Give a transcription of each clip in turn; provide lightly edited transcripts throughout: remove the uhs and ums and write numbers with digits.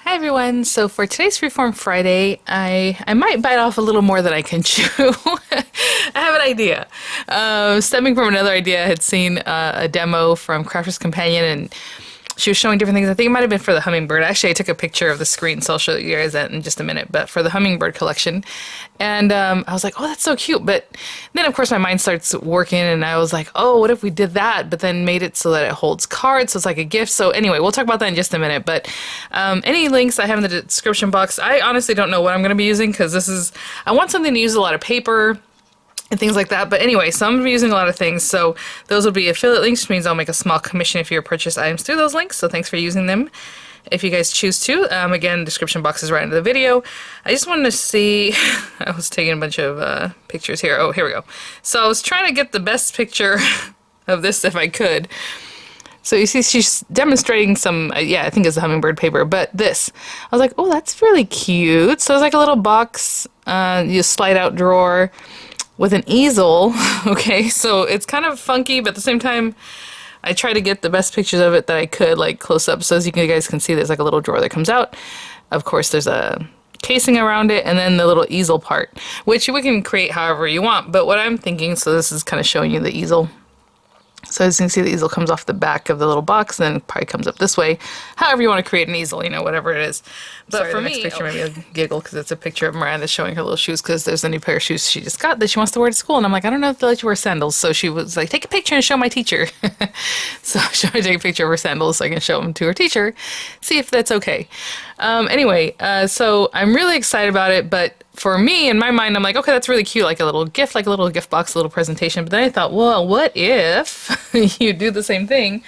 Hi everyone. So for today's Freeform Friday, I might bite off a little more than I can chew. I have an idea. Stemming from another idea, I had seen a demo from Crafter's Companion, and she was showing different things. I think it might have been for the hummingbird. Actually, I took a picture of the screen, so I'll show you guys that in just a minute. But for the hummingbird collection, and I was like, oh, that's so cute. But then, of course, my mind starts working, and I was like, oh, what if we did that, but then made it so that it holds cards, so it's like a gift. So anyway, we'll talk about that in just a minute. But any links I have in the description box. I honestly don't know what I'm going to be using because I want something to use a lot of paper and things like that. But anyway, so I'm going to be using a lot of things. So those will be affiliate links, which means I'll make a small commission if you purchase items through those links. So thanks for using them if you guys choose to. Again, description box is right under the video. I just wanted to see, I was taking a bunch of pictures here. Oh, here we go. So I was trying to get the best picture of this if I could. So you see she's demonstrating some, yeah, I think it's the hummingbird paper, but this. I was like, oh, that's really cute. So it's like a little box, you slide out drawer with an easel. Okay, so it's kind of funky, but at the same time, I try to get the best pictures of it that I could, like close up. So as you guys can see, there's like a little drawer that comes out. Of course, there's a casing around it, and then the little easel part, which we can create however you want. But what I'm thinking, so this is kind of showing you the easel. So as you can see, the easel comes off the back of the little box, and then it probably comes up this way. However you want to create an easel, you know, whatever it is. But sorry, for me, next picture made me giggle because it's a picture of Miranda showing her little shoes because there's a new pair of shoes she just got that she wants to wear to school. And I'm like, I don't know if they'll let you wear sandals. So she was like, take a picture and show my teacher. So she wanted to take a picture of her sandals so I can show them to her teacher, see if that's okay. Anyway, so I'm really excited about it, but for me, in my mind, I'm like, okay, that's really cute, like a little gift box, a little presentation. But then I thought, well, what if you do the same thing,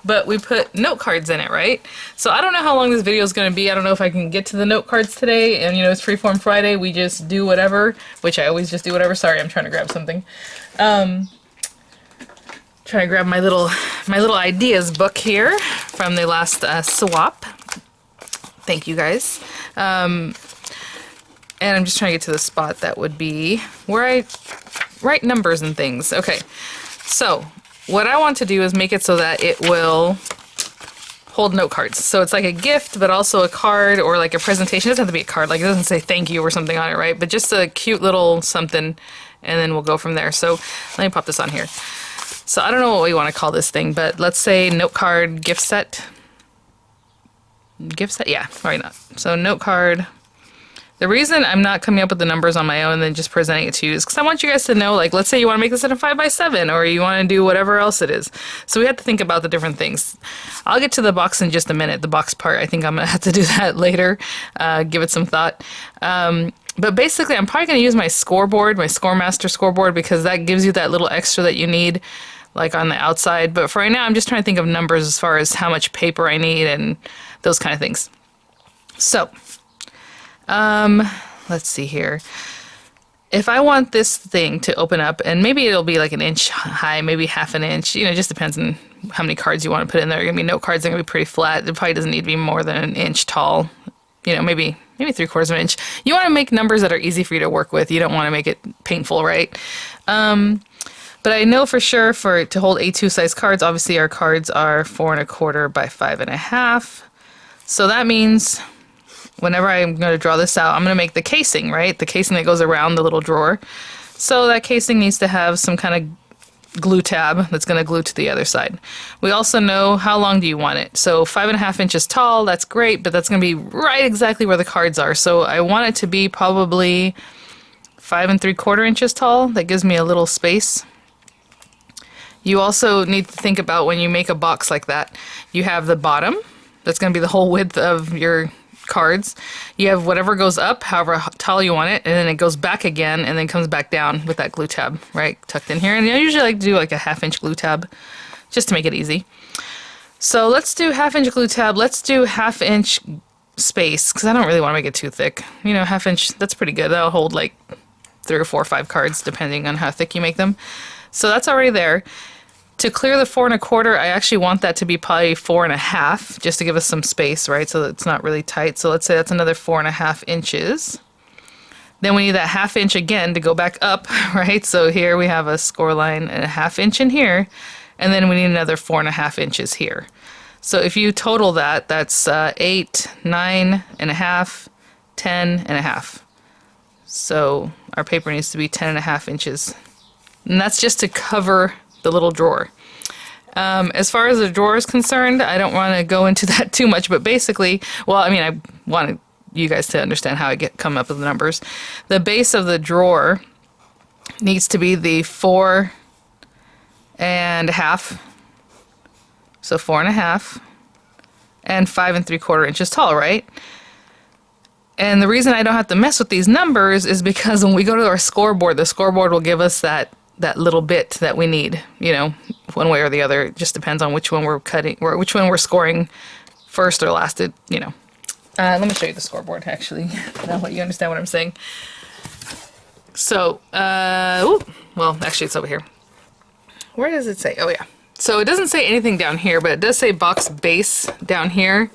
but we put note cards in it, right? So I don't know how long this video is going to be. I don't know if I can get to the note cards today. And, you know, it's Freeform Friday. We just do whatever, which I always just do whatever. Sorry, I'm trying to grab something. Trying to grab my little ideas book here from the last swap. Thank you, guys. And I'm just trying to get to the spot that would be where I write numbers and things. Okay, so what I want to do is make it so that it will hold note cards. So it's like a gift, but also a card or like a presentation. It doesn't have to be a card, like it doesn't say thank you or something on it, right? But just a cute little something, and then we'll go from there. So let me pop this on here. So I don't know what we want to call this thing, but let's say note card gift set. Gift set? Yeah, why not? So note card. The reason I'm not coming up with the numbers on my own and then just presenting it to you is because I want you guys to know, like, let's say you want to make this in a 5x7 or you want to do whatever else it is. So we have to think about the different things. I'll get to the box in just a minute, the box part. I think I'm going to have to do that later, give it some thought. But basically, I'm probably going to use my scoreboard, my Scoremaster scoreboard, because that gives you that little extra that you need, like on the outside. But for right now, I'm just trying to think of numbers as far as how much paper I need and those kind of things. So let's see here. If I want this thing to open up, and maybe it'll be like an inch high, maybe half an inch, you know, it just depends on how many cards you want to put in there. Going to be note cards that are going to be pretty flat. It probably doesn't need to be more than an inch tall, you know, maybe 3/4 of an inch. You want to make numbers that are easy for you to work with. You don't want to make it painful, right? But I know for sure to hold A2 size cards, obviously our cards are 4 1/4 by 5 1/2. So that means whenever I'm going to draw this out, I'm going to make the casing, right? The casing that goes around the little drawer. So that casing needs to have some kind of glue tab that's going to glue to the other side. We also know how long do you want it. So 5 1/2 inches tall, that's great, but that's going to be right exactly where the cards are. So I want it to be probably 5 3/4 inches tall. That gives me a little space. You also need to think about when you make a box like that, you have the bottom, that's going to be the whole width of your cards. You have whatever goes up, however tall you want it, and then it goes back again and then comes back down with that glue tab, right, tucked in here. And I usually like to do like a 1/2 inch glue tab just to make it easy. So let's do 1/2 inch glue tab. Let's do 1/2 inch space because I don't really want to make it too thick. You know, 1/2 inch, that's pretty good. That'll hold like 3 or 4 or 5 cards depending on how thick you make them. So that's already there. To clear the 4 1/4, I actually want that to be probably 4 1/2, just to give us some space, right? So that it's not really tight. So let's say that's another 4 1/2 inches. Then we need that 1/2 inch again to go back up, right? So here we have a score line and a 1/2 inch in here, and then we need another 4 1/2 inches here. So if you total that, that's 8, 9.5, 10.5. So our paper needs to be 10.5 inches. And that's just to cover the little drawer. As far as the drawer is concerned, I don't want to go into that too much, but basically, well, I mean, I wanted you guys to understand how I come up with the numbers. The base of the drawer needs to be the 4.5, so 4.5, and 5 3/4 inches tall, right? And the reason I don't have to mess with these numbers is because when we go to our scoreboard, the scoreboard will give us that little bit that we need, you know, one way or the other. It just depends on which one we're cutting, or which one we're scoring first or last, you know. Let me show you the scoreboard, actually, now that you understand what I'm saying. So, well, actually, it's over here. Where does it say? Oh, yeah. So it doesn't say anything down here, but it does say box base down here.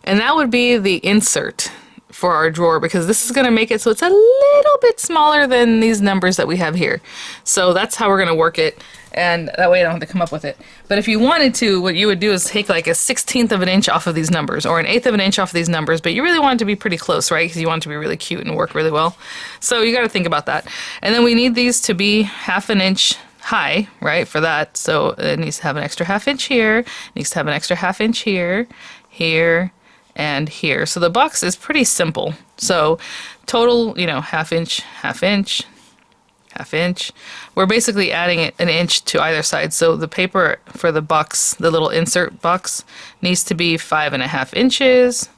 And that would be the insert for our drawer, because this is going to make it so it's a little bit smaller than these numbers that we have here. So that's how we're going to work it, and that way I don't have to come up with it. But if you wanted to, what you would do is take like a 1/16 of an inch off of these numbers, or an 1/8 of an inch off of these numbers, but you really want it to be pretty close, right? Because you want it to be really cute and work really well. So you got to think about that. And then we need these to be 1/2 inch high, right, for that. So it needs to have an extra 1/2 inch here, it needs to have an extra 1/2 inch here, here, and here. So the box is pretty simple. So total, you know, 1/2 inch, 1/2 inch, 1/2 inch. We're basically adding an inch to either side. So the paper for the box, the little insert box, needs to be 5.5 inches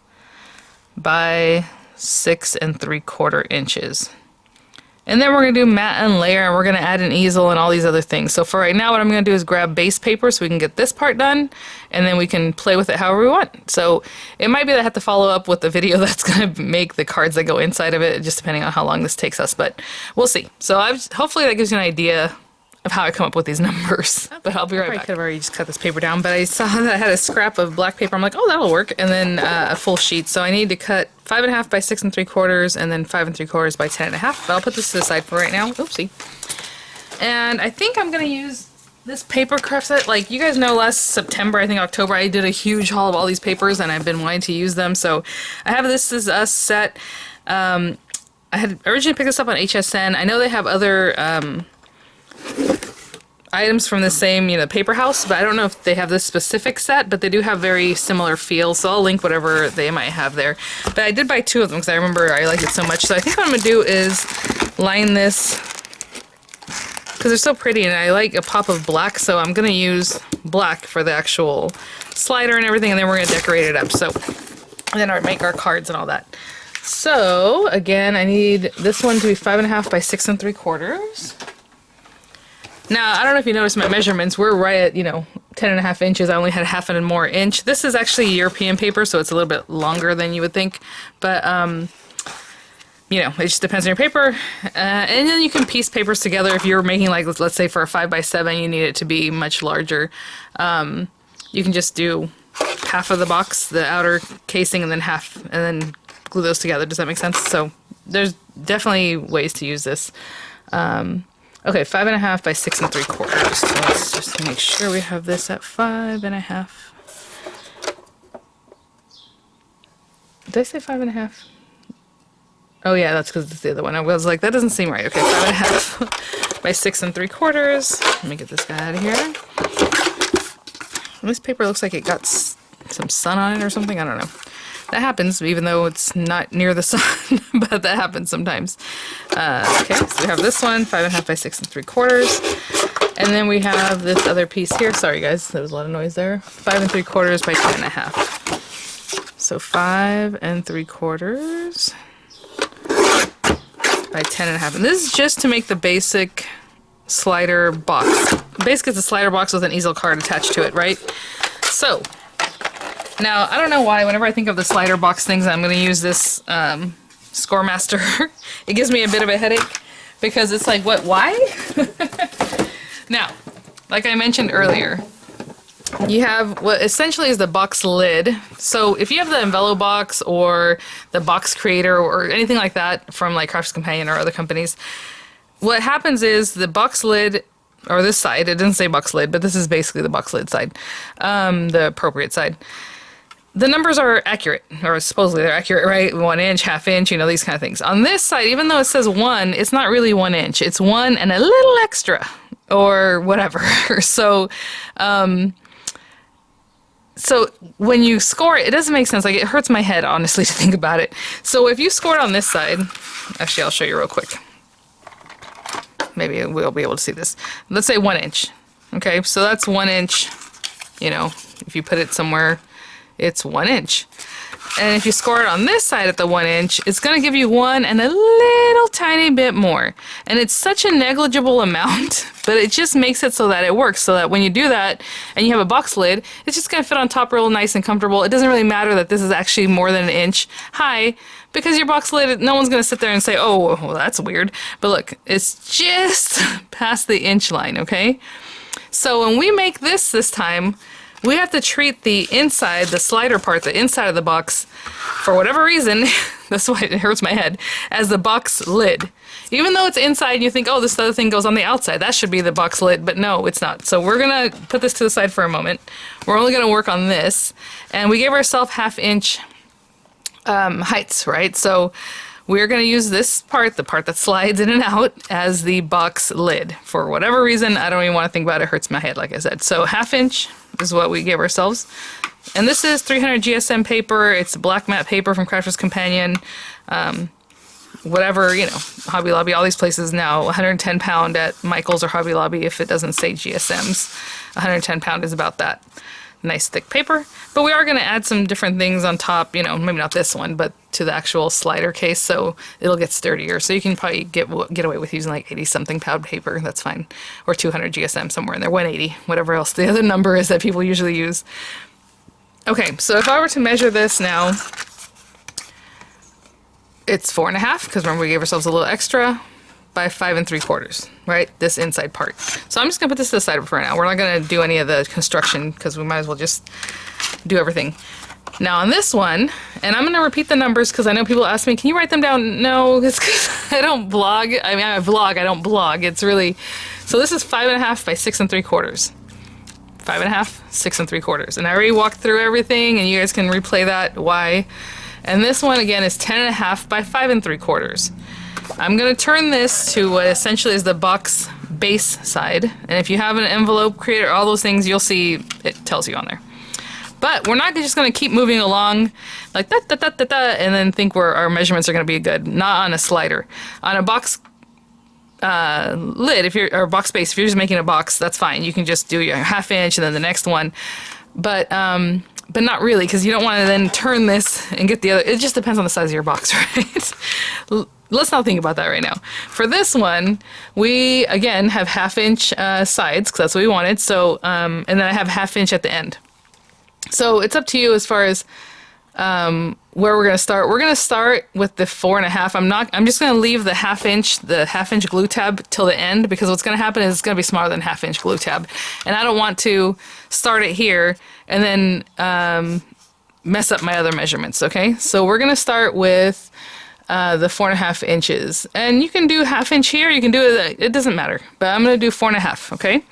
by 6 3/4 inches. And then we're going to do mat and layer, and we're going to add an easel and all these other things. So for right now, what I'm going to do is grab base paper so we can get this part done, and then we can play with it however we want. So it might be that I have to follow up with the video that's going to make the cards that go inside of it, just depending on how long this takes us, but we'll see. So hopefully that gives you an idea of how I come up with these numbers. But I'll be right back. I could have already just cut this paper down, but I saw that I had a scrap of black paper. I'm like, oh, that'll work. And then a full sheet. So I need to cut 5.5 by 6 3/4, and then 5 3/4 by 10.5. But I'll put this to the side for right now. Oopsie. And I think I'm gonna use this paper craft set. Like, you guys know, last September, I think October, I did a huge haul of all these papers, and I've been wanting to use them. So I have this as a set. I had originally picked this up on HSN. I know they have other items from the same, you know, paper house, but I don't know if they have this specific set, but they do have very similar feels, so I'll link whatever they might have there. But I did buy 2 of them because I remember I liked it so much. So I think what I'm going to do is line this, because they're so pretty, and I like a pop of black, so I'm going to use black for the actual slider and everything, and then we're going to decorate it up. So then I'll make our cards and all that. So again, I need this one to be 5.5 by 6 3/4. Now, I don't know if you noticed my measurements. We're right at, you know, 10.5 inches. I only had 1/2 more inch. This is actually European paper, so it's a little bit longer than you would think. But, you know, it just depends on your paper. And then you can piece papers together. If you're making, like, let's say for a 5 by 7, you need it to be much larger. You can just do half of the box, the outer casing, and then half, and then glue those together. Does that make sense? So there's definitely ways to use this. Okay, 5.5 by 6 3/4. So let's just make sure we have this at 5.5. Did I say 5.5? Oh yeah, that's because it's the other one. I was like, that doesn't seem right. Okay, 5.5 by 6 3/4. Let me get this guy out of here. This paper looks like it got some sun on it or something. I don't know. That happens, even though it's not near the sun, but that happens sometimes. Okay, so we have this one, 5.5 by 6 3/4. And then we have this other piece here. Sorry guys, there was a lot of noise there. 5 3/4 by 10.5. So 5 3/4 by 10.5. And this is just to make the basic slider box. Basically, it's a slider box with an easel card attached to it, right? So now, I don't know why, whenever I think of the slider box things, I'm going to use this Scoremaster. It gives me a bit of a headache, because it's like, what, why? Now, like I mentioned earlier, you have what essentially is the box lid. So if you have the envelope box or the box creator or anything like that from like Crafters Companion or other companies, what happens is the box lid or this side, it doesn't say box lid, but this is basically the box lid side, the appropriate side. The numbers are accurate, or supposedly they're accurate, right? 1 inch, half inch, you know, these kind of things. On this side, even though it says 1, it's not really 1 inch. It's 1 and a little extra, or whatever. So, so when you score it, it doesn't make sense. Like, it hurts my head, honestly, to think about it. So if you score it on this side, actually, I'll show you real quick. Maybe we'll be able to see this. Let's say 1 inch. Okay, so that's 1 inch. You know, if you put it somewhere, it's 1 inch. And if you score it on this side at the 1 inch, it's going to give you 1 and a little tiny bit more. And it's such a negligible amount, but it just makes it so that it works. So that when you do that and you have a box lid, it's just going to fit on top real nice and comfortable. It doesn't really matter that this is actually more than 1 inch high, because your box lid, no one's going to sit there and say, oh, well, that's weird. But look, it's just past the inch line, okay? So when we make this time, we have to treat the inside, the slider part, the inside of the box, for whatever reason, that's why it hurts my head, as the box lid. Even though it's inside, you think, oh, this other thing goes on the outside. That should be the box lid, but no, it's not. So we're going to put this to the side for a moment. We're only going to work on this. And we gave ourselves 1/2 inch heights, right? So we're going to use this part, the part that slides in and out, as the box lid. For whatever reason, I don't even want to think about it. It hurts my head, like I said. So 1/2 inch is what we gave ourselves. And this is 300 GSM paper. It's black matte paper from Crafter's Companion. Whatever, you know, Hobby Lobby, all these places now, 110 pound at Michael's or Hobby Lobby if it doesn't say GSMs. 110 pound is about that. Nice thick paper. But we are going to add some different things on top, you know, maybe not this one, but to the actual slider case, so it'll get sturdier. So you can probably get away with using like 80 something pound paper, that's fine. Or 200 GSM, somewhere in there, 180, whatever else the other number is that people usually use. Okay, so if I were to measure this now, it's 4.5, because remember we gave ourselves a little extra, by 5 3/4, right? This inside part. So I'm just gonna put this to the side for now. We're not gonna do any of the construction because we might as well just do everything. Now on this one, and I'm gonna repeat the numbers because I know people ask me, can you write them down? No, it's because I don't blog. I mean, I vlog, I don't blog. It's really, so this is 5.5 by 6 3/4. 5.5, 6 3/4. And I already walked through everything and you guys can replay that, why. And this one again is 10.5 by 5 3/4. I'm going to turn this to what essentially is the box base side. And if you have an envelope creator, all those things, you'll see it tells you on there. But we're not just going to keep moving along like that, and then think our measurements are going to be good. Not on a slider. On a box lid, or box base, if you're just making a box, that's fine. You can just do your 1/2 inch and then the next one. But not really, because you don't want to then turn this and get the other. It just depends on the size of your box, right? Let's not think about that right now. For this one, we, again, have 1/2 inch sides, because that's what we wanted. So, and then I have 1/2 inch at the end. So it's up to you as far as where we're going to start. We're going to start with the 4.5. I'm just going to leave the 1/2 inch glue tab till the end, because what's going to happen is it's going to be smaller than 1/2 inch glue tab. And I don't want to start it here and then mess up my other measurements, okay? So we're going to start with the 4.5 inches. And you can do 1/2 inch here, you can do it doesn't matter. But I'm going to do 4.5, okay?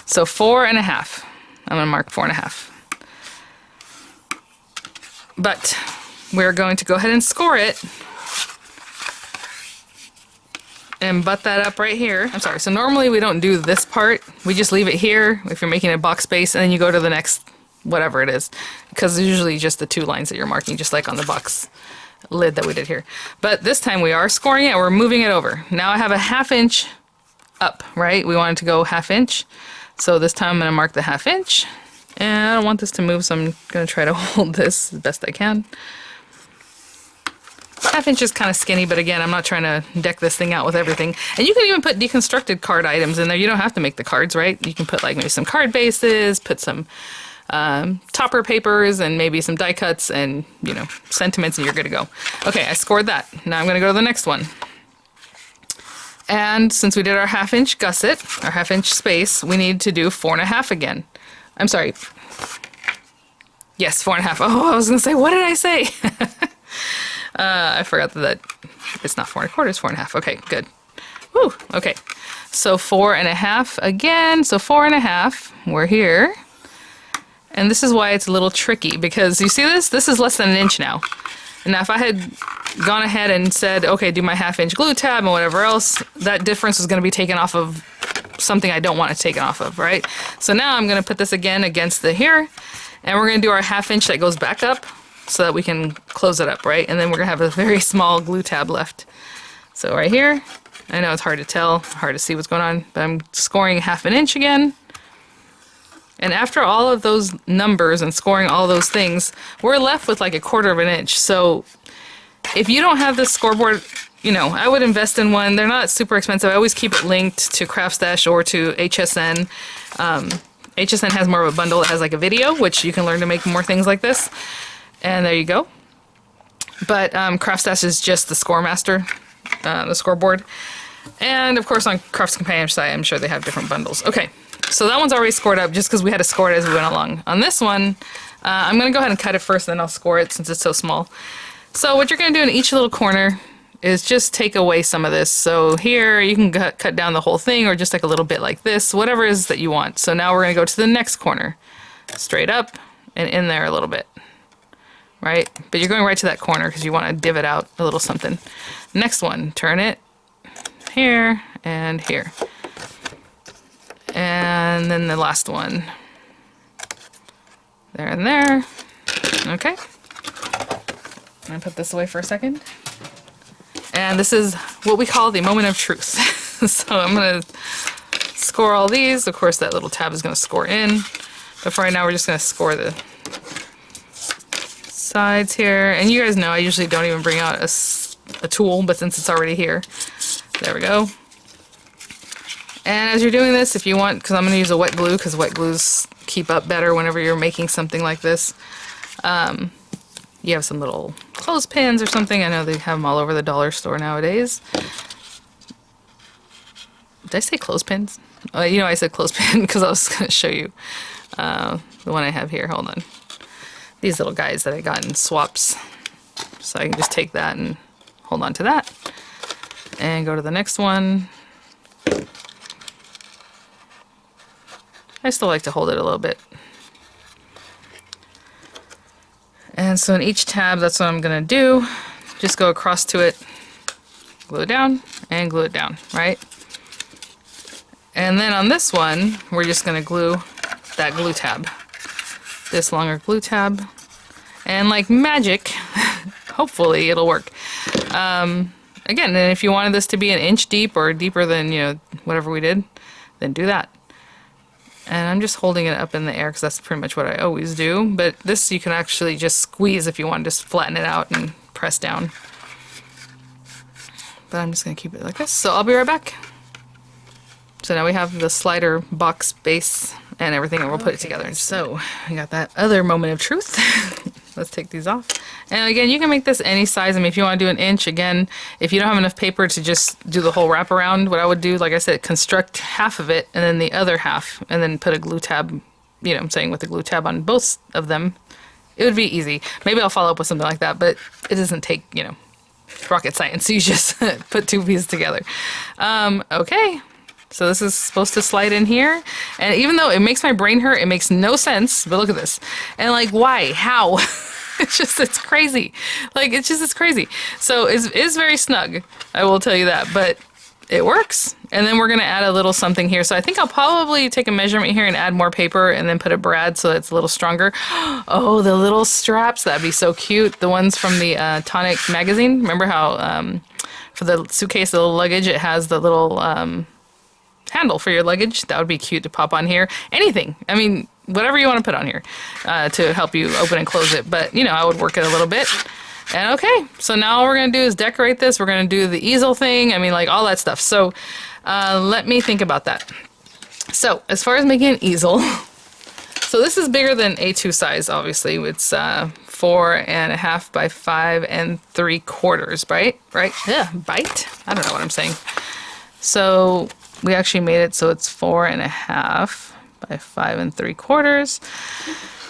So 4.5. I'm going to mark 4.5. But we're going to go ahead and score it and butt that up right here. I'm sorry, so normally we don't do this part. We just leave it here if you're making a box base, and then you go to the next, whatever it is, because it's usually just the 2 lines that you're marking, just like on the box lid that we did here. But this time we are scoring it, and we're moving it over. Now I have a 1/2 inch up, right? We wanted to go 1/2 inch. So this time I'm going to mark the 1/2 inch. And I don't want this to move, so I'm going to try to hold this as best I can. 1/2 inch is kind of skinny, but again, I'm not trying to deck this thing out with everything. And you can even put deconstructed card items in there. You don't have to make the cards, right? You can put like maybe some card bases, put some topper papers, and maybe some die cuts, and you know, sentiments, and you're good to go. Okay, I scored that. Now I'm going to go to the next one. And since we did our 1/2 inch gusset, our 1/2 inch space, we need to do 4.5 again. I'm sorry. Yes, 4.5. Oh, I was going to say, what did I say? I forgot that it's not 4 1/4, it's 4.5. Okay, good. Woo, okay. So 4.5 again. So 4.5. We're here. And this is why it's a little tricky, because you see this? This is less than an inch now. And now if I had gone ahead and said, okay, do my 1/2 inch glue tab and whatever else, that difference is going to be taken off of something I don't want it taken off of, right? So now I'm going to put this again against the here, and we're going to do our 1/2 inch that goes back up so that we can close it up, right? And then we're going to have a very small glue tab left. So right here, I know it's hard to tell, hard to see what's going on, but I'm scoring 1/2 inch again. And after all of those numbers and scoring all those things, we're left with like 1/4 inch. So if you don't have this scoreboard, you know, I would invest in one. They're not super expensive. I always keep it linked to Craft Stash or to HSN. HSN has more of a bundle that has like a video, which you can learn to make more things like this. And there you go. But Craft Stash is just the Scoremaster, the scoreboard. And of course on Crafts Companion site, I'm sure they have different bundles. Okay. So that one's already scored up just because we had to score it as we went along. On this one, I'm going to go ahead and cut it first, then I'll score it since it's so small. So what you're going to do in each little corner is just take away some of this. So here you can cut down the whole thing or just like a little bit like this, whatever it is that you want. So now we're going to go to the next corner, straight up and in there a little bit, right? But you're going right to that corner because you want to divot out a little something. Next one, turn it here and here. And then the last one. There and there. Okay. I'm going to put this away for a second. And this is what we call the moment of truth. So I'm going to score all these. Of course, that little tab is going to score in. But for right now, we're just going to score the sides here. And you guys know I usually don't even bring out a tool, but since it's already here, there we go. And as you're doing this, if you want, because I'm going to use a wet glue, because wet glues keep up better whenever you're making something like this. You have some little clothespins or something. I know they have them all over the dollar store nowadays. Did I say clothespins? You know I said clothespin because I was going to show you the one I have here. Hold on. These little guys that I got in swaps. So I can just take that and hold on to that. And go to the next one. I still like to hold it a little bit. And so in each tab, that's what I'm going to do. Just go across to it, glue it down, and glue it down, right? And then on this one, we're just going to glue that glue tab. This longer glue tab. And like magic, hopefully it'll work. Again, and if you wanted this to be an inch deep or deeper than, you know, whatever we did, then do that. And I'm just holding it up in the air because that's pretty much what I always do. But this you can actually just squeeze if you want to just flatten it out and press down. But I'm just going to keep it like this. So I'll be right back. So now we have the slider box base and everything, and we'll put it together. So I got that other moment of truth. Let's take these off. And again, you can make this any size. I mean, if you want to do an inch, again, if you don't have enough paper to just do the whole wraparound, what I would do, like I said, construct half of it and then the other half, and then put a glue tab, you know, I'm saying with a glue tab on both of them. It would be easy. Maybe I'll follow up with something like that, but it doesn't take, you know, rocket science. You just put two pieces together. Okay. So this is supposed to slide in here. And even though it makes my brain hurt, it makes no sense. But look at this. And like, why? How? It's crazy. Like, it's crazy. So it's very snug. I will tell you that. But it works. And then we're going to add a little something here. So I think I'll probably take a measurement here and add more paper and then put a brad so it's a little stronger. Oh, the little straps. That'd be so cute. The ones from the Tonic magazine. Remember how for the suitcase, the little luggage, it has the little handle for your luggage? That would be cute to pop on here. Anything. I mean, whatever you want to put on here to help you open and close it. But, you know, I would work it a little bit. And okay, so now all we're going to do is decorate this. We're going to do the easel thing. I mean, like all that stuff. So let me think about that. So as far as making an easel, so this is bigger than A2 size, obviously. It's 4.5 by 5 3/4, right? Right? Yeah, bite? I don't know what I'm saying. So we actually made it so it's 4.5 by 5 3/4.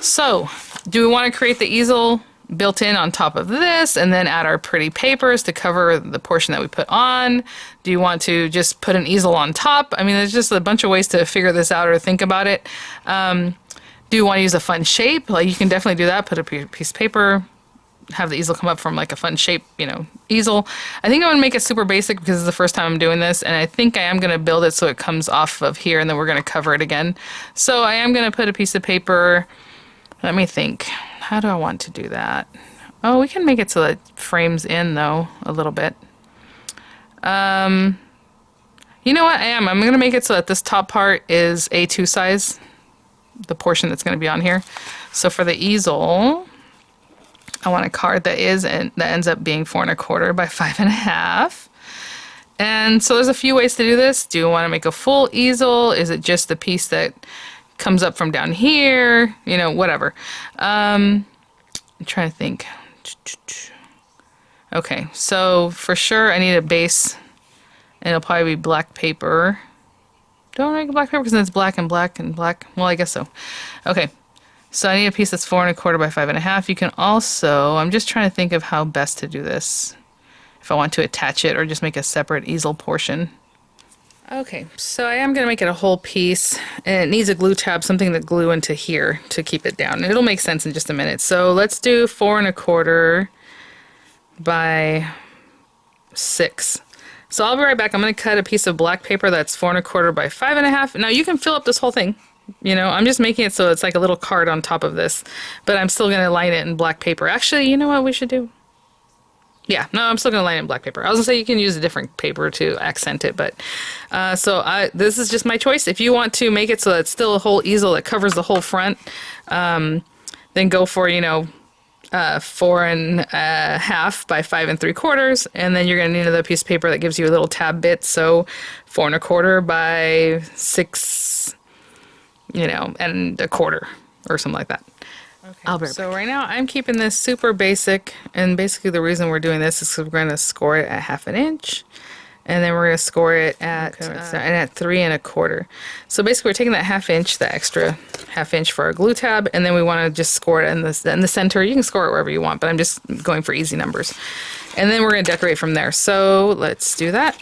So do we want to create the easel built in on top of this and then add our pretty papers to cover the portion that we put on? Do you want to just put an easel on top? I mean, there's just a bunch of ways to figure this out or think about it. Do you want to use a fun shape? Like, you can definitely do that. Put a piece of paper, have the easel come up from like a fun shape, you know, easel. I think I'm going to make it super basic because it's the first time I'm doing this, and I think I am going to build it so it comes off of here and then we're going to cover it again. So I am going to put a piece of paper. Let me think. How do I want to do that? Oh, we can make it so that it frames in though a little bit. You know what? I'm going to make it so that this top part is A2 size, the portion that's going to be on here. So for the easel, I want a card that ends up being 4 1/4 by 5 1/2. And so there's a few ways to do this. Do you want to make a full easel? Is it just the piece that comes up from down here? You know, whatever. I'm trying to think. Okay, so for sure I need a base, and it'll probably be black paper. Don't make a black paper because then it's black and black and black. Well, I guess so. Okay. So I need a piece that's 4 1/4 by 5 1/2. You can also, I'm just trying to think of how best to do this. If I want to attach it or just make a separate easel portion. Okay, so I am going to make it a whole piece, and it needs a glue tab, something to glue into here to keep it down. And it'll make sense in just a minute. So let's do 4 1/4 by 6. So I'll be right back. I'm going to cut a piece of black paper that's 4 1/4 by 5 1/2. Now you can fill up this whole thing. You know, I'm just making it so it's like a little card on top of this, but I'm still going to line it in black paper. Actually, you know what we should do? Yeah, no, I'm still going to line it in black paper. I was going to say you can use a different paper to accent it, but this is just my choice. If you want to make it so that it's still a whole easel that covers the whole front, then go for, 4 1/2 by 5 3/4, and then you're going to need another piece of paper that gives you a little tab bit, so 4 1/4 by 6, and 1/4 or something like that. Okay, so right now I'm keeping this super basic, and basically the reason we're doing this is because we're going to score it at 1/2 inch, and then we're going to score it at 3 1/4. So basically we're taking that 1/2 inch, the extra 1/2 inch for our glue tab, and then we want to just score it in the center. You can score it wherever you want, but I'm just going for easy numbers. And then we're going to decorate from there. So let's do that.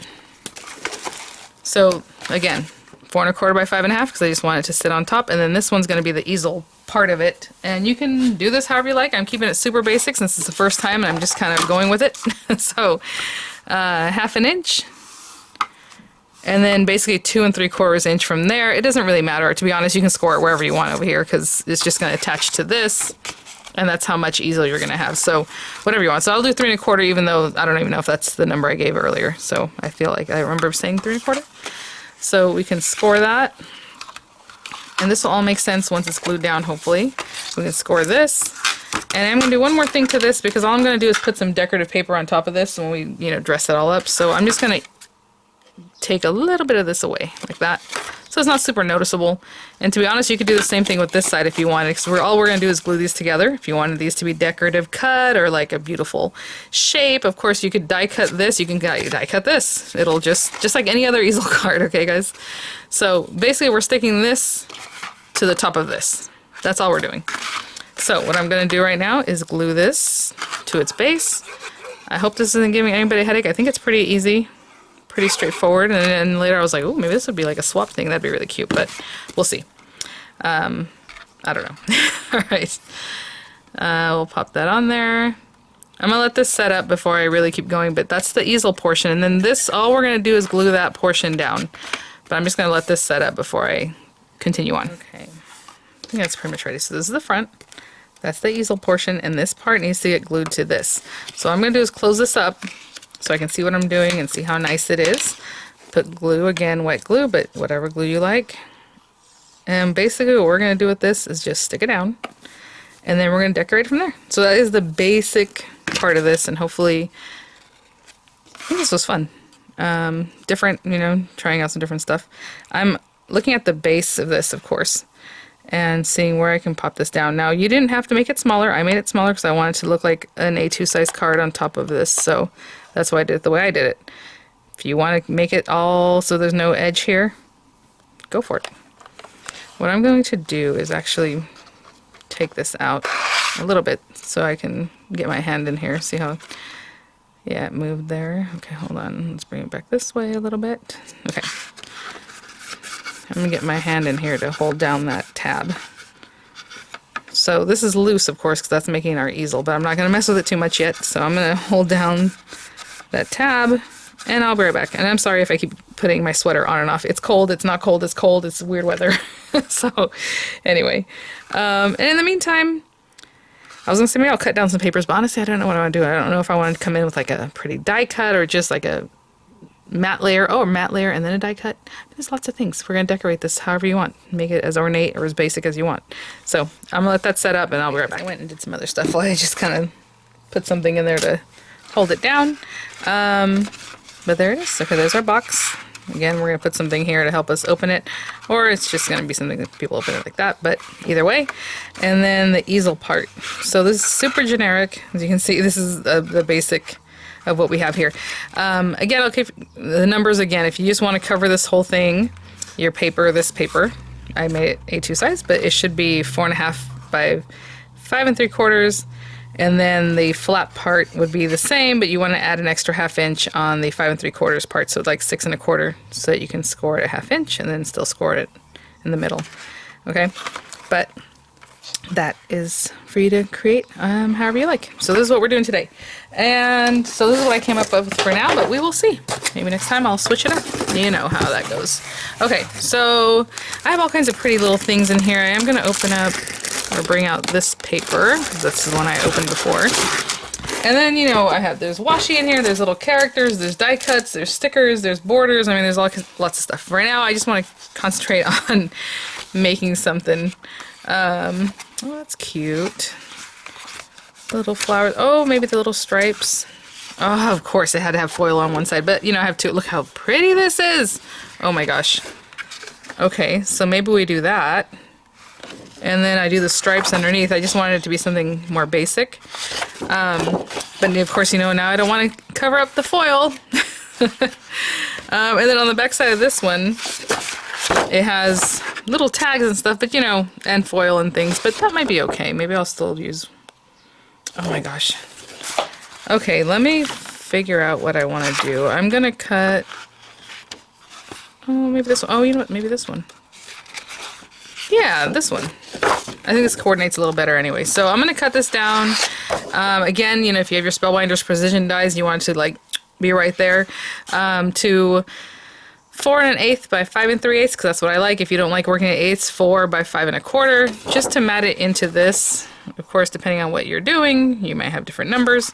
So again, 4 1/4 by 5 1/2 because I just want it to sit on top, and then this one's going to be the easel part of it. And you can do this however you like. I'm keeping it super basic since it's the first time, and I'm just kind of going with it. So 1/2 inch, and then basically 2 3/4 inch from there. It doesn't really matter, to be honest. You can score it wherever you want over here because it's just going to attach to this, and that's how much easel you're going to have. So whatever you want. So I'll do 3 1/4, even though I don't even know if that's the number I gave earlier. So I feel like I remember saying 3 1/4. So we can score that, and this will all make sense once it's glued down, hopefully. We can score this, and I'm going to do one more thing to this because all I'm going to do is put some decorative paper on top of this when we, dress it all up. So I'm just going to take a little bit of this away, like that. So it's not super noticeable. And to be honest, you could do the same thing with this side if you wanted, because all we're going to do is glue these together. If you wanted these to be decorative cut or like a beautiful shape, of course you could die cut this. You can die cut this. It'll just like any other easel card, okay guys? So basically we're sticking this to the top of this. That's all we're doing. So what I'm going to do right now is glue this to its base. I hope this isn't giving anybody a headache. I think it's pretty easy. Pretty straightforward, and then later I was like, oh, maybe this would be like a swap thing. That'd be really cute, but we'll see. I don't know. All right. We'll pop that on there. I'm gonna let this set up before I really keep going, but that's the easel portion, and then this, all we're gonna do is glue that portion down. But I'm just gonna let this set up before I continue on. Okay. I think that's pretty much ready. So this is the front. That's the easel portion, and this part needs to get glued to this. So what I'm gonna do is close this up so I can see what I'm doing and see how nice it is. Put glue, again, wet glue, but whatever glue you like. And basically what we're going to do with this is just stick it down, and then we're going to decorate from there. So that is the basic part of this, and hopefully, I think this was fun. Different, trying out some different stuff. I'm looking at the base of this, of course, and seeing where I can pop this down. Now, you didn't have to make it smaller. I made it smaller because I wanted it to look like an A2 size card on top of this, so that's why I did it the way I did it. If you want to make it all so there's no edge here, go for it. What I'm going to do is actually take this out a little bit so I can get my hand in here. See how, yeah, it moved there. Okay, hold on. Let's bring it back this way a little bit. Okay. I'm gonna get my hand in here to hold down that tab. So this is loose, of course, because that's making our easel, but I'm not gonna mess with it too much yet. So I'm gonna hold down that tab, and I'll be right back. And I'm sorry if I keep putting my sweater on and off. It's cold, it's not cold, it's cold, it's weird weather. So anyway, and in the meantime, I was gonna say maybe I'll cut down some papers, but honestly I don't know what I want to do. I don't know if I want to come in with like a pretty die cut or just like a matte layer. Oh, a matte layer and then a die cut. There's lots of things. We're gonna decorate this however you want. Make it as ornate or as basic as you want. So I'm gonna let that set up and I'll be right back. I went and did some other stuff while I just kind of put something in there to hold it down. But there it is. Okay, there's our box. Again, we're gonna put something here to help us open it, or it's just gonna be something that people open it like that, but either way. And then the easel part. So this is super generic. As you can see, this is the basic of what we have here. Again, okay, the numbers again, if you just want to cover this whole thing, your paper, this paper, I made it A2 size, but it should be 4.5 by 5 3/4, and then the flat part would be the same, but you want to add an extra 1/2 inch on the 5 3/4 part, so like 6 1/4, so that you can score it a 1/2 inch and then still score it in the middle. Okay, but that is for you to create however you like. So this is what we're doing today. And so this is what I came up with for now, but we will see. Maybe next time I'll switch it up. You know how that goes. Okay, so I have all kinds of pretty little things in here. I am going to open up or bring out this paper. This is the one I opened before. And then, you know, there's washi in here, there's little characters, there's die cuts, there's stickers, there's borders. I mean, there's lots of stuff. Right now, I just want to concentrate on making something. Oh, that's cute. Little flowers. Oh, maybe the little stripes. Oh, of course, it had to have foil on one side, but you know, I have to look how pretty this is. Oh my gosh. Okay, so maybe we do that. And then I do the stripes underneath. I just wanted it to be something more basic. But of course, you know, now I don't want to cover up the foil. And then on the back side of this one, it has little tags and stuff, but you know, and foil and things, but that might be okay. Maybe I'll still use... Oh my gosh. Okay, let me figure out what I want to do. I'm gonna cut... Oh, maybe this one. Oh, you know what? Maybe this one. Yeah, this one. I think this coordinates a little better anyway. So I'm gonna cut this down. Again, you know, if you have your Spellbinders Precision dies, you want it to like be right there. To 4 1/8 by 5 3/8, because that's what I like. If you don't like working at eighths, 4 by 5 1/4, just to mat it into this. Of course, depending on what you're doing, you might have different numbers.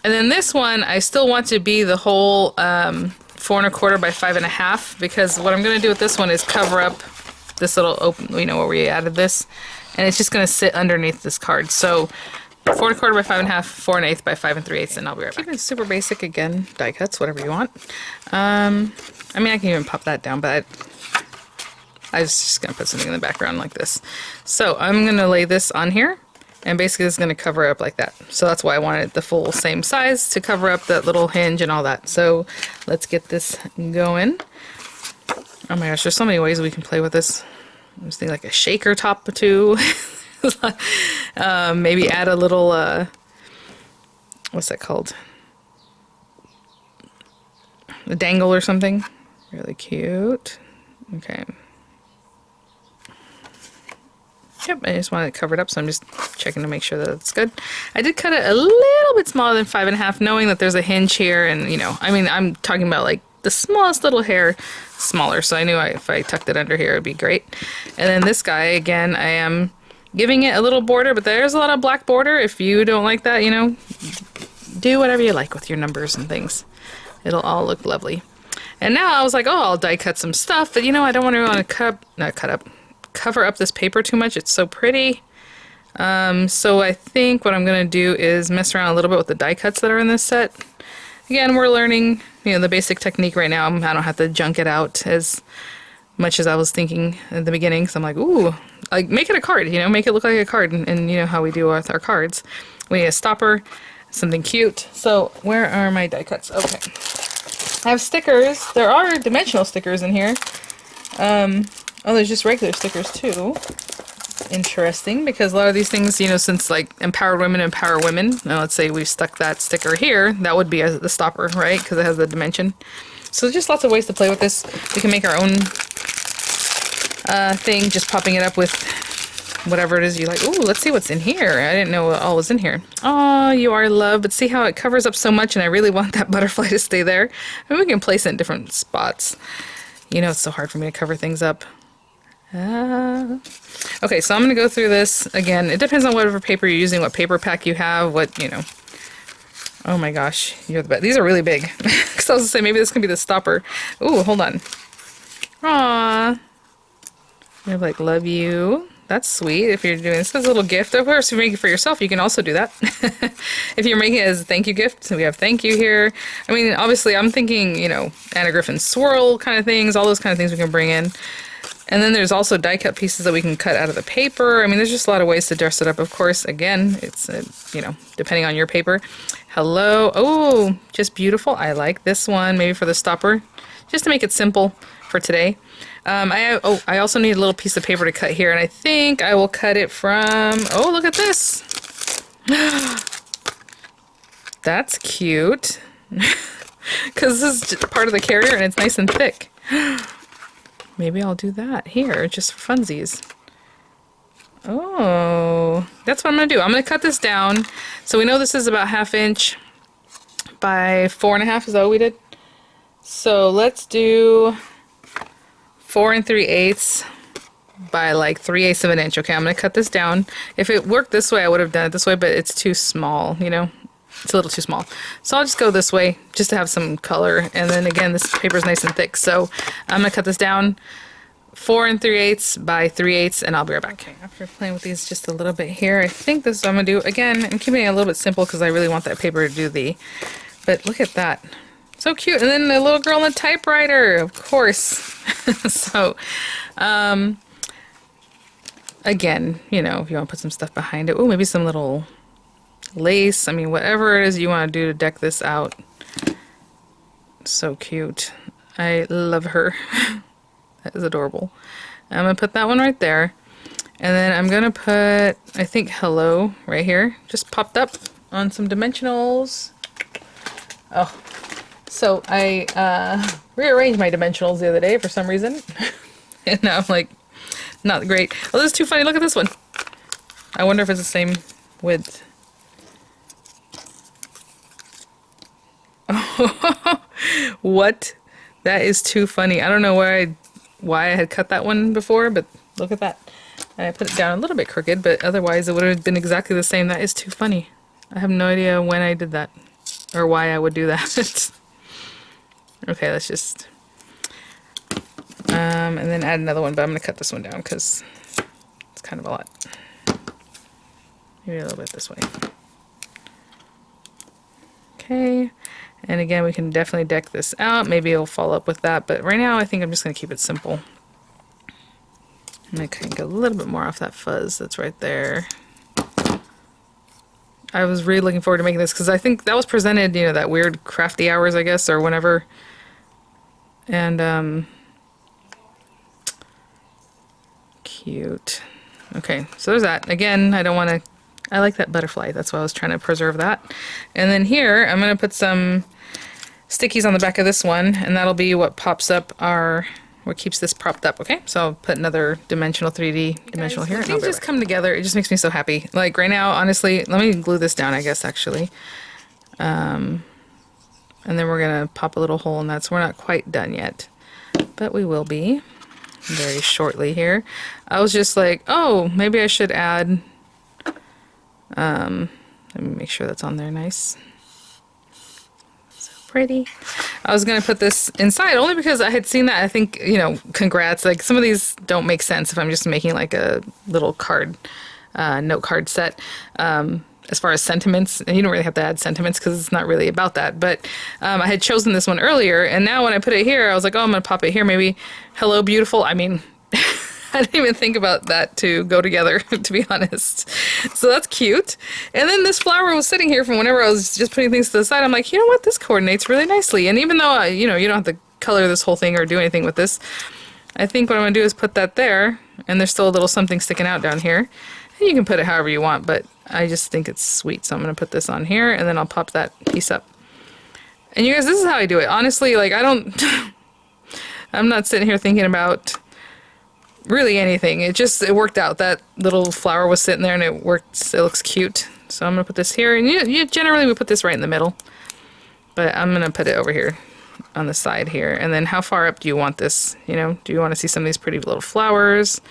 And then this one, I still want to be the whole 4 1/4 by 5 1/2, because what I'm going to do with this one is cover up this little open, you know, where we added this, and it's just going to sit underneath this card. So 4 1/4 by 5 1/2, 4 1/8 by 5 3/8, and I'll be right back. Keep it super basic again, die cuts, whatever you want. I mean, I can even pop that down, but I was just going to put something in the background like this. So I'm going to lay this on here, and basically it's going to cover up like that. So that's why I wanted the full same size to cover up that little hinge and all that. So let's get this going. Oh my gosh, there's so many ways we can play with this. I was thinking like a shaker top too. Maybe add a little, what's that called? A dangle or something. Really cute. Okay. Yep, I just want it covered up, so I'm just checking to make sure that it's good. I did cut it a little bit smaller than 5 1/2, knowing that there's a hinge here, and you know, I mean, I'm talking about like the smallest little hair smaller, so I knew if I tucked it under here, it'd be great. And then this guy, again, I am giving it a little border, but there's a lot of black border. If you don't like that, you know, do whatever you like with your numbers and things. It'll all look lovely. And now I was like, oh, I'll die cut some stuff, but you know, I don't want to cover up this paper too much. It's so pretty. So I think what I'm going to do is mess around a little bit with the die cuts that are in this set. Again, we're learning, you know, the basic technique right now. I don't have to junk it out as much as I was thinking at the beginning. So I'm like, ooh, like make it a card, you know, make it look like a card. And you know how we do with our cards. We need a stopper, something cute. So where are my die cuts? Okay. I have stickers. There are dimensional stickers in here. Oh, there's just regular stickers too. interesting because a lot of these things, you know, since like empower women, now let's say we stuck that sticker here, that would be the stopper, right? Because it has the dimension. So just lots of ways to play with this. We can make our own thing, just popping it up with whatever it is you like. Ooh, let's see what's in here. I didn't know what all was in here. Oh, you are love, but see how it covers up so much and I really want that butterfly to stay there. I mean, we can place it in different spots. You know, it's so hard for me to cover things up. Okay, so I'm going to go through this again. It depends on whatever paper you're using, what paper pack you have, what, you know. Oh my gosh, you're the best. These are really big. Because I was going to say, maybe this can be the stopper. Ooh, hold on. Aww. We have like, love you. That's sweet if you're doing this as a little gift. Of course, if you make it for yourself, you can also do that. If you're making it as a thank you gift, so we have thank you here. I mean, obviously, I'm thinking, you know, Anna Griffin swirl kind of things, all those kind of things we can bring in. And then there's also die cut pieces that we can cut out of the paper. I mean, there's just a lot of ways to dress it up. Of course, again, it's, you know, depending on your paper. Hello. Oh, just beautiful. I like this one, maybe for the stopper, just to make it simple for today. I also need a little piece of paper to cut here, and I think I will cut it from, oh, look at this. That's cute. Because this is part of the carrier, and it's nice and thick. Maybe I'll do that here, just for funsies. Oh, that's what I'm going to do. I'm going to cut this down. So we know this is about 1/2 inch by 4.5. Is that what we did? So let's do 4 3/8 by like 3/8 of an inch. Okay, I'm going to cut this down. If it worked this way, I would have done it this way, but it's too small, you know? It's a little too small. So I'll just go this way just to have some color. And then again, this paper is nice and thick. So I'm going to cut this down 4 3/8 by 3/8, and I'll be right back. Okay, after playing with these just a little bit here, I think this is what I'm going to do. Again, I'm keeping it a little bit simple because I really want that paper to do the, but look at that. So cute. And then the little girl on the typewriter, of course. So, again, you know, if you want to put some stuff behind it. Oh, maybe some little lace. I mean, whatever it is you want to do to deck this out. So cute. I love her. That is adorable. I'm going to put that one right there. And then I'm going to put, I think, hello right here. Just popped up on some dimensionals. Oh, so I rearranged my dimensionals the other day for some reason. And now I'm like, not great. Oh, this is too funny. Look at this one. I wonder if it's the same width. What? That is too funny. I don't know why I had cut that one before, but look at that. I put it down a little bit crooked, but otherwise it would have been exactly the same. That is too funny. I have no idea when I did that or why I would do that. Okay, let's just and then add another one, but I'm going to cut this one down because it's kind of a lot. Maybe a little bit this way. Okay. And again, we can definitely deck this out. Maybe it'll follow up with that, but right now I think I'm just going to keep it simple. I'm going to get a little bit more off that fuzz that's right there. I was really looking forward to making this because I think that was presented, you know, that weird crafty hours, I guess, or whenever. And, cute. Okay, so there's that. Again, I don't want to, I like that butterfly. That's why I was trying to preserve that. And then here, I'm going to put some stickies on the back of this one, and that'll be what pops up our, what keeps this propped up, okay? So I'll put another dimensional 3D dimensional here. Things just come together. It just makes me so happy. Like right now, honestly, let me glue this down, I guess, actually. And then we're going to pop a little hole in that, so we're not quite done yet. But we will be very shortly here. I was just like, oh, maybe I should add, let me make sure that's on there nice. So pretty. I was going to put this inside only because I had seen that. I think, you know, congrats. Like some of these don't make sense if I'm just making like a little card, note card set. As far as sentiments, and you don't really have to add sentiments because it's not really about that, but I had chosen this one earlier, and now when I put it here, I was like, oh, I'm going to pop it here, maybe, hello, beautiful. I mean, I didn't even think about that to go together, to be honest. So that's cute. And then this flower was sitting here from whenever I was just putting things to the side. I'm like, you know what, this coordinates really nicely. And even though, you know, you don't have to color this whole thing or do anything with this, I think what I'm going to do is put that there, and there's still a little something sticking out down here. And you can put it however you want, but I just think it's sweet, so I'm going to put this on here, and then I'll pop that piece up. And you guys, this is how I do it. Honestly, like, I'm not sitting here thinking about really anything. It worked out. That little flower was sitting there and it worked. It looks cute. So I'm going to put this here. And you generally would put this right in the middle. But I'm going to put it over here on the side here. And then how far up do you want this? You know, do you want to see some of these pretty little flowers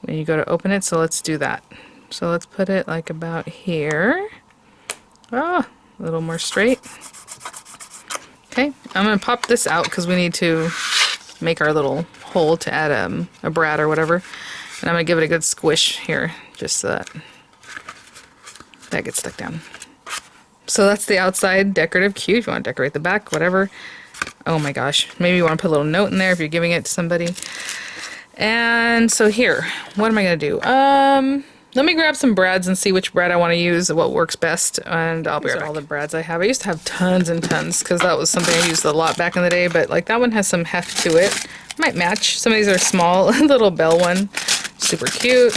when you go to open it? So let's do that. So let's put it like about here. Oh, a little more straight. Okay, I'm going to pop this out because we need to make our little hole to add a brad or whatever. And I'm going to give it a good squish here, just so that gets stuck down. So that's the outside decorative cute. If you want to decorate the back, whatever. Oh my gosh, maybe you want to put a little note in there if you're giving it to somebody. And so here, what am I going to do? Let me grab some brads and see which brad I want to use, what works best, and I'll be right back. All the brads I have. I used to have tons and tons because that was something I used a lot back in the day, but like that one has some heft to it. Might match. Some of these are small, little bell one, super cute.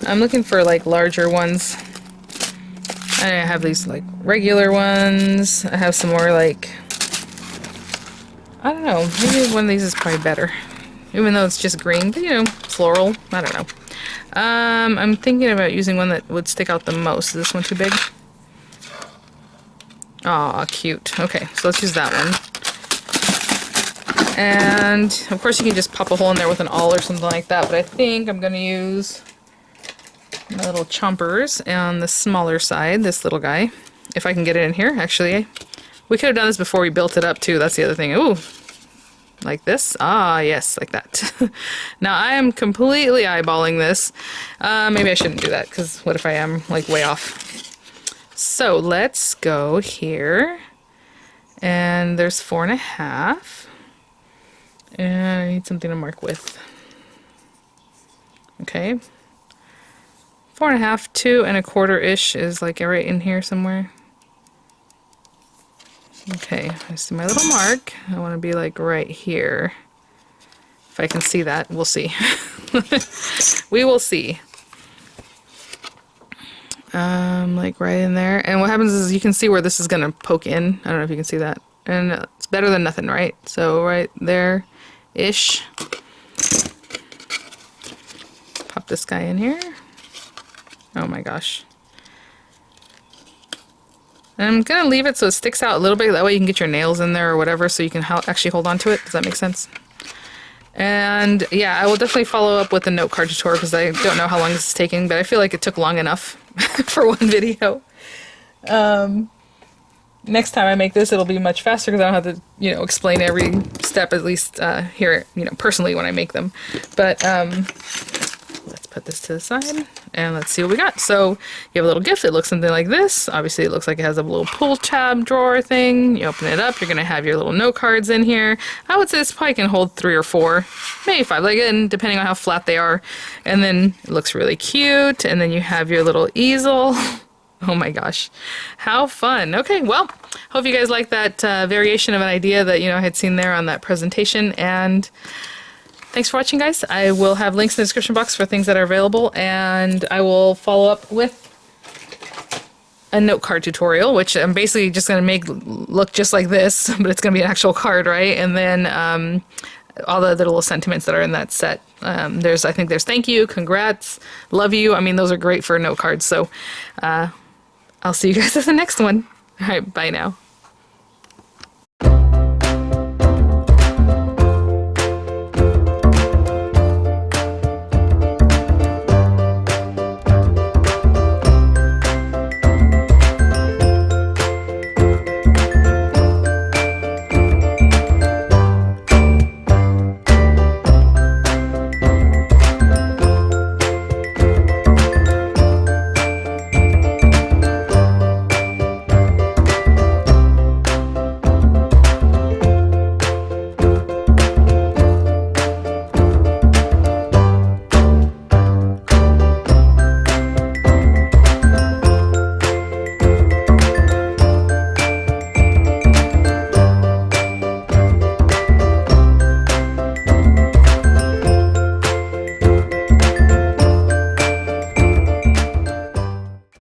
I'm looking for like larger ones. I have these like regular ones. I have some more like, I don't know, maybe one of these is probably better. Even though it's just green, but you know, floral, I don't know. I'm thinking about using one that would stick out the most. Is this one too big? Aw, cute. Okay, so let's use that one. And of course you can just pop a hole in there with an awl or something like that, but I think I'm going to use my little chompers on the smaller side, this little guy. If I can get it in here, actually. We could have done this before we built it up too, that's the other thing. Ooh. Like this? Ah, yes, like that. Now I am completely eyeballing this. Maybe I shouldn't do that because what if I am like way off? So let's go here. And there's 4.5. And I need something to mark with. Okay. 4.5, 2.25-ish is like right in here somewhere. Okay, I see my little mark. I want to be like right here. If I can see that, we'll see. We will see. Like right in there. And what happens is you can see where this is going to poke in. I don't know if you can see that. And it's better than nothing, right? So right there-ish. Pop this guy in here. Oh my gosh. And I'm going to leave it so it sticks out a little bit. That way you can get your nails in there or whatever so you can actually hold on to it. Does that make sense? And yeah, I will definitely follow up with the note card tutorial because I don't know how long this is taking, but I feel like it took long enough for one video. Next time I make this, it'll be much faster because I don't have to, you know, explain every step, at least here, you know, personally when I make them. But let's put this to the side and let's see what we got. So you have a little gift. It looks something like this. Obviously it looks like it has a little pull tab drawer thing. You open it up, you're going to have your little note cards in here. I would say this probably can hold 3 or 4, maybe 5, like, and depending on how flat they are. And then it looks really cute. And then you have your little easel. Oh my gosh, how fun. Okay, well, hope you guys like that variation of an idea that, you know, I had seen there on that presentation. And thanks for watching, guys. I will have links in the description box for things that are available, and I will follow up with a note card tutorial, which I'm basically just going to make look just like this, but it's going to be an actual card, right? And then all the other little sentiments that are in that set. I think there's thank you, congrats, love you. I mean, those are great for note cards. So I'll see you guys at the next one. All right, bye now.